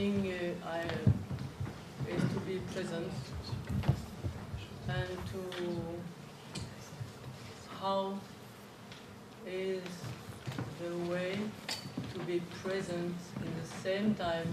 thing is to be present and to how is the way to be present in the same time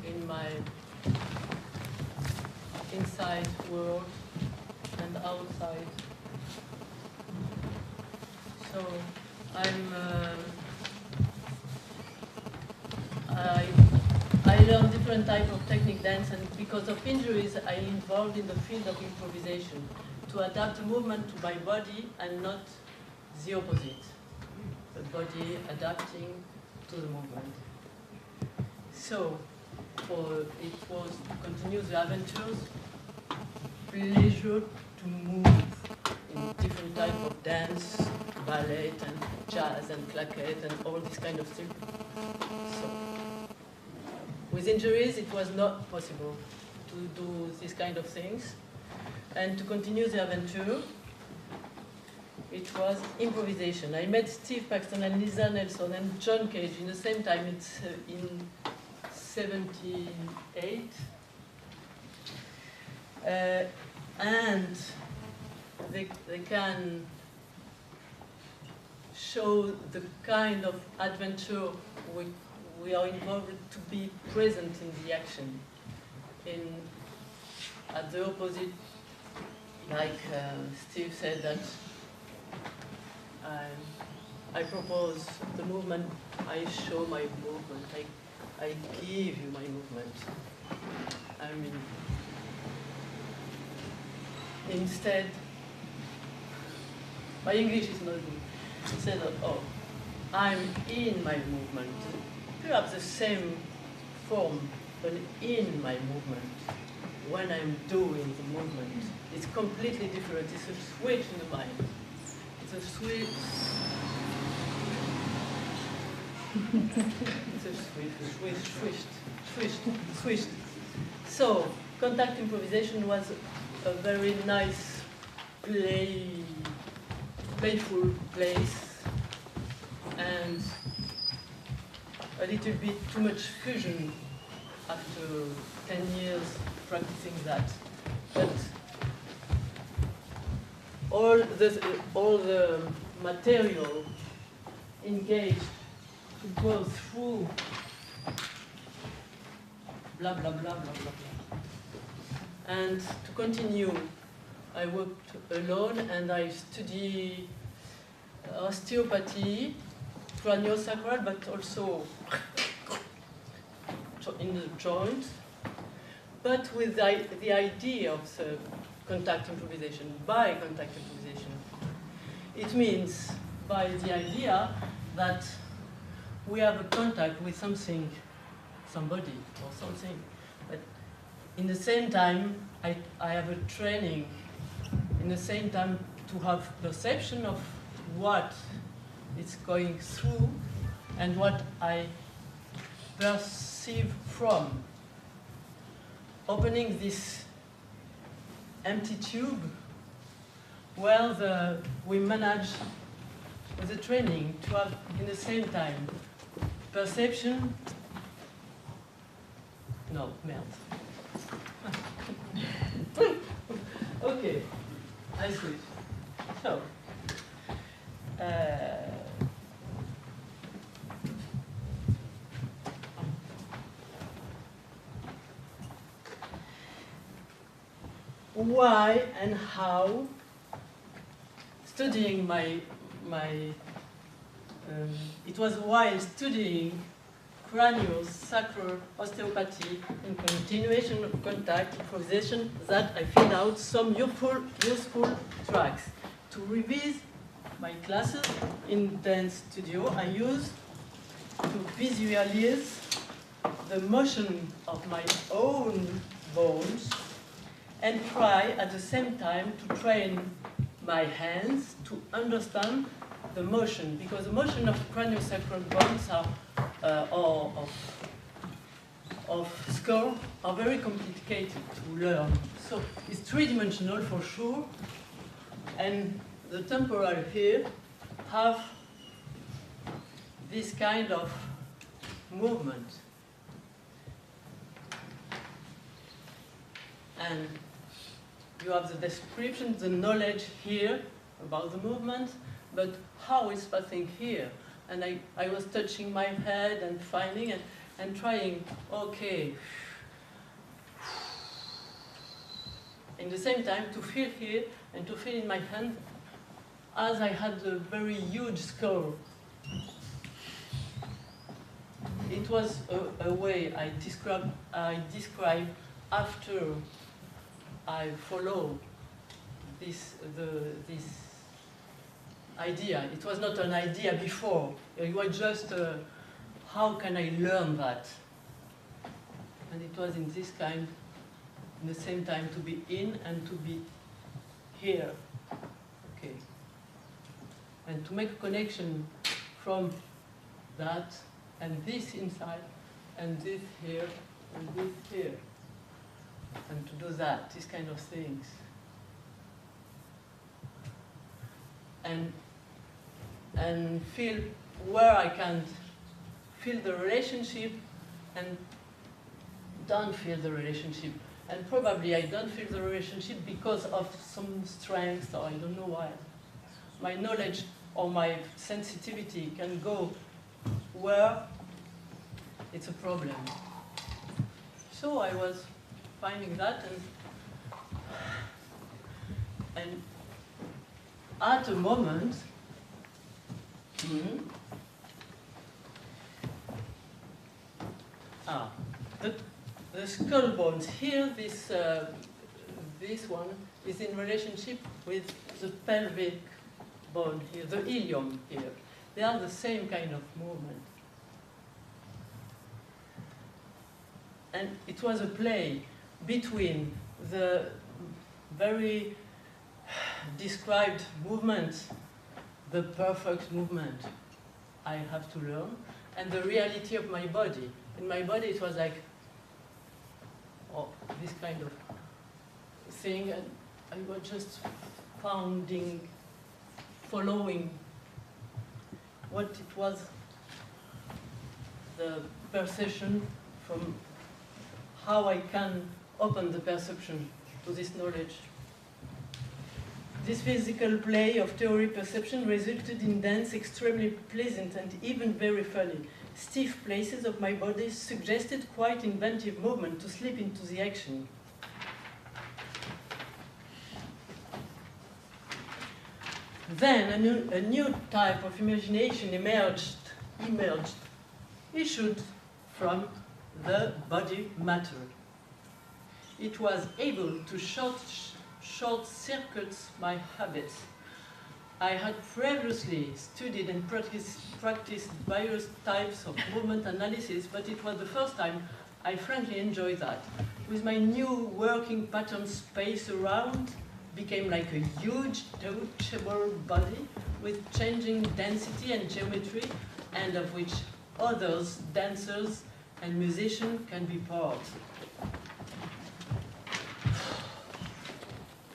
in my inside world and outside. So I learned different types of technique dance, and because of injuries, I involved in the field of improvisation to adapt the movement to my body and not the opposite. The body adapting to the movement. So it was to continue the adventures, pleasure to move in different types of dance, ballet and jazz and claquette and all this kind of thing. So with injuries, it was not possible to do these kind of things. And to continue the adventure, it was improvisation. I met Steve Paxton and Lisa Nelson and John Cage in the same time. It's in 78. And they can show the kind of adventure we are involved to be present in the action. At the opposite, like Steve said, that I propose the movement, I show my movement, I give you my movement. I mean, instead, my English is not good. Instead of, oh, I'm in my movement. Perhaps the same form, but in my movement. When I'm doing the movement, it's completely different. It's a switch in the mind. It's a switch. It's a switched. So, contact improvisation was a very nice, playful place, and a little bit too much fusion after 10 years practicing that. But all the material engaged to go through blah, blah, blah, blah, blah, blah. And to continue, I worked alone and I studied osteopathy, craniosacral, but also in the joint, but with the idea of the contact improvisation, by contact improvisation. It means by the idea that we have a contact with something, somebody or something, but in the same time, I have a training, in the same time to have perception of what it's going through and what I perceive from. Opening this empty tube, well, we manage with the training to have in the same time perception, no, merde. Okay, I switch. So, why and how studying it was while studying craniosacral osteopathy in continuation of contact improvisation that I found out some useful tracks. To revise my classes in dance studio, I used to visualize the motion of my own bones and try at the same time to train my hands to understand the motion, because the motion of craniosacral bones or of skull are very complicated to learn. So it's three-dimensional for sure, and the temporal here have this kind of movement. And you have the description, the knowledge here about the movement, but how it's passing here. And I was touching my head and finding and trying, okay. In the same time, to feel here and to feel in my hand, as I had a very huge skull. It was a way I describe after I follow this idea. It was not an idea before. It was just how can I learn that? And it was in this kind, in the same time, to be in and to be here. Okay. And to make a connection from that and this inside and this here and this here. And to do that, these kind of things. And feel where I can feel the relationship and don't feel the relationship. And probably I don't feel the relationship because of some strength, or I don't know why. My knowledge or my sensitivity can go where it's a problem. So I was finding that, and at a moment, the skull bones here, this one is in relationship with the pelvic bone here, the ilium here. They are the same kind of movement. And it was a play between the very described movement, the perfect movement I have to learn, and the reality of my body. In my body it was like, oh, this kind of thing, and I was just following what it was, the perception from how I can open the perception to this knowledge. This physical play of theory perception resulted in dance extremely pleasant and even very funny. Stiff places of my body suggested quite inventive movement to slip into the action. Then a new type of imagination issued from the body matter. It was able to short-circuit my habits. I had previously studied and practiced various types of movement analysis, but it was the first time I frankly enjoyed that. With my new working pattern, space around became like a huge, touchable body with changing density and geometry, and of which others, dancers and musicians, can be part.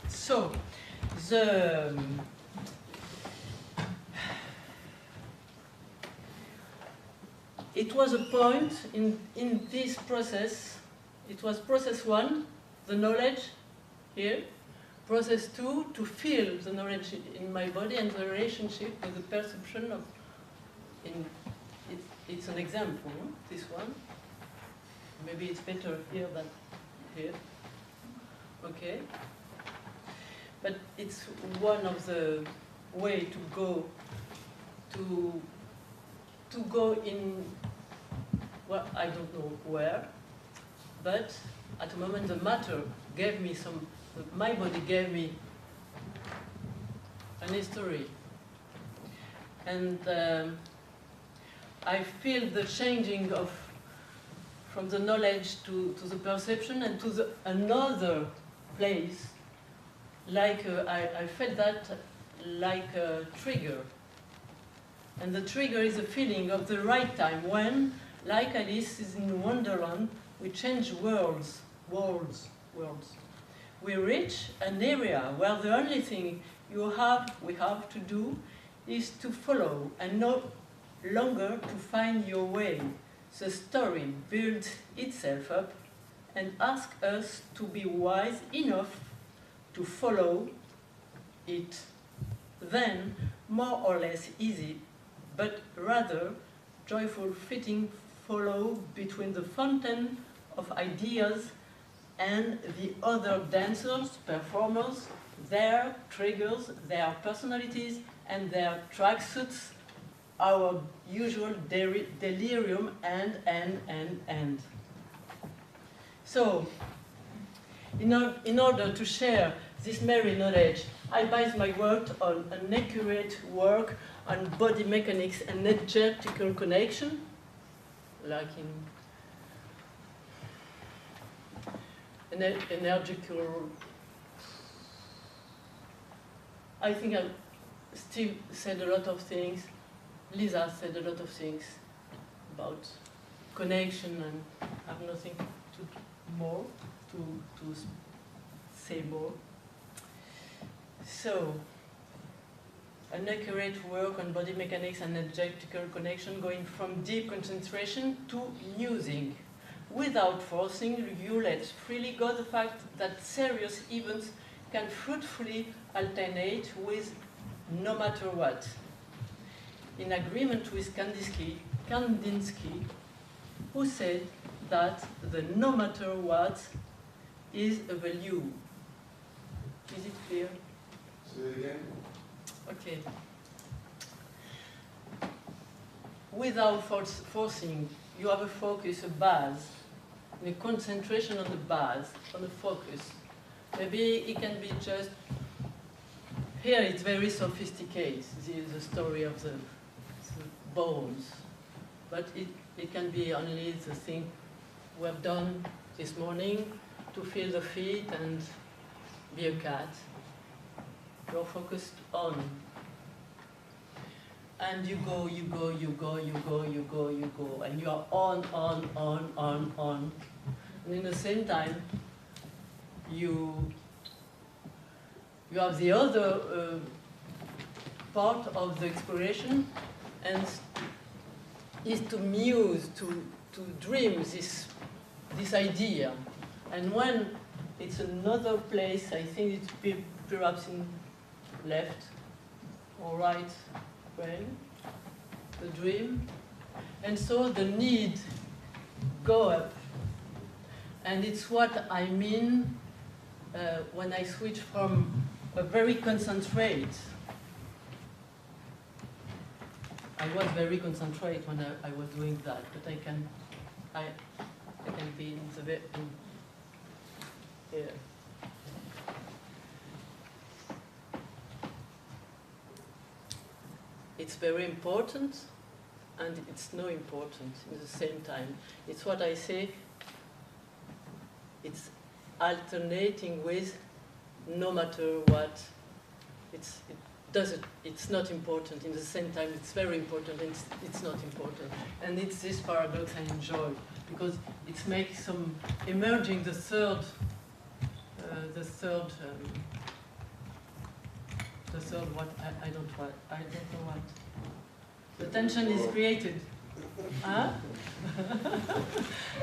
So, it was a point in this process. It was process 1, the knowledge here. Process 2, to feel the knowledge in my body and the relationship with the perception of. It's an example, this one. Maybe it's better here than here. Okay. But it's one of the way to go in, well, I don't know where, but at the moment the matter gave me my body gave me an history. And I feel the changing from the knowledge to the perception and to another place. Like I felt that like a trigger. And the trigger is a feeling of the right time when, like Alice is in Wonderland, we change worlds. We reach an area where the only thing we have to do is to follow and no longer to find your way. the story builds itself up and asks us to be wise enough to follow it. Then, more or less easy, but rather joyful fitting follow between the fountain of ideas and the other dancers, performers, their triggers, their personalities, and their tracksuits, our usual delirium, and. So, in order to share this merry knowledge, I base my work on an accurate work on body mechanics and energetical connection, like in energical. I think Steve said a lot of things, Lisa said a lot of things about connection, and I have nothing to say more. So, an accurate work on body mechanics and energetical connection, going from deep concentration to musing. Without forcing, you let freely go the fact that serious events can fruitfully alternate with no matter what. In agreement with Kandinsky, who said that the no matter what is a value. Is it clear? Say it again. Okay. Without forcing, you have a focus, a base, a concentration on the base, on the focus. Maybe it can be just, here it's very sophisticated, the story of the bones, but it can be only the thing we have done this morning to feel the feet and be a cat. You're focused on. And you go, and you are on. And in the same time, you have the other part of the exploration, and is to muse, to dream this idea. And when it's another place, I think it's perhaps in left or right brain, the dream. And so the need go up. And it's what I mean when I switch from a very concentrate. I was very concentrate when I was doing that, but I can be in the here. It's very important, and it's no important at the same time. It's what I say, it's alternating with no matter what. It's not important. In the same time, it's very important, and it's not important. And it's this paradox I enjoy, because it makes some emerging the third what I don't know what. The tension is created. Huh?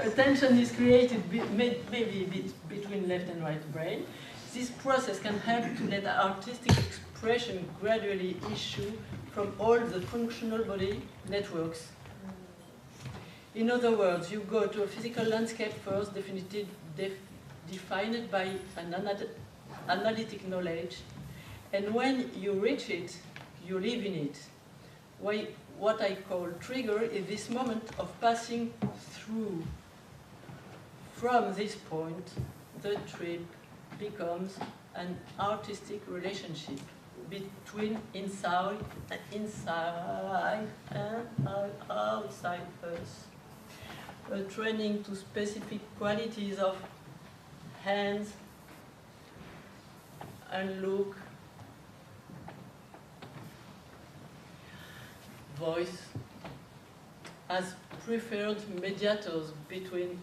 A tension is created maybe between left and right brain. This process can help to let artistic expression gradually issue from all the functional body networks. In other words, you go to a physical landscape first, defined by an analytic knowledge, and when you reach it, you live in it. What I call trigger is this moment of passing through. From this point, the trip becomes an artistic relationship between inside and outside us. A training to specific qualities of hands and look, voice, as preferred mediators between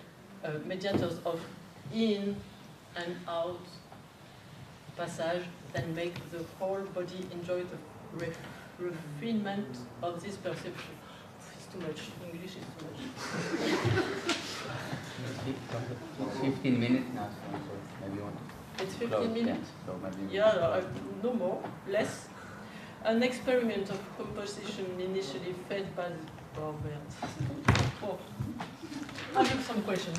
mediators of in and out passage that make the whole body enjoy the refinement of this perception. It's too much. English is too much. It's 15 minutes now, so maybe you want to It's 15 close, minutes? Yeah, so maybe No more, less. An experiment of composition initially fed by Oh, I have some questions.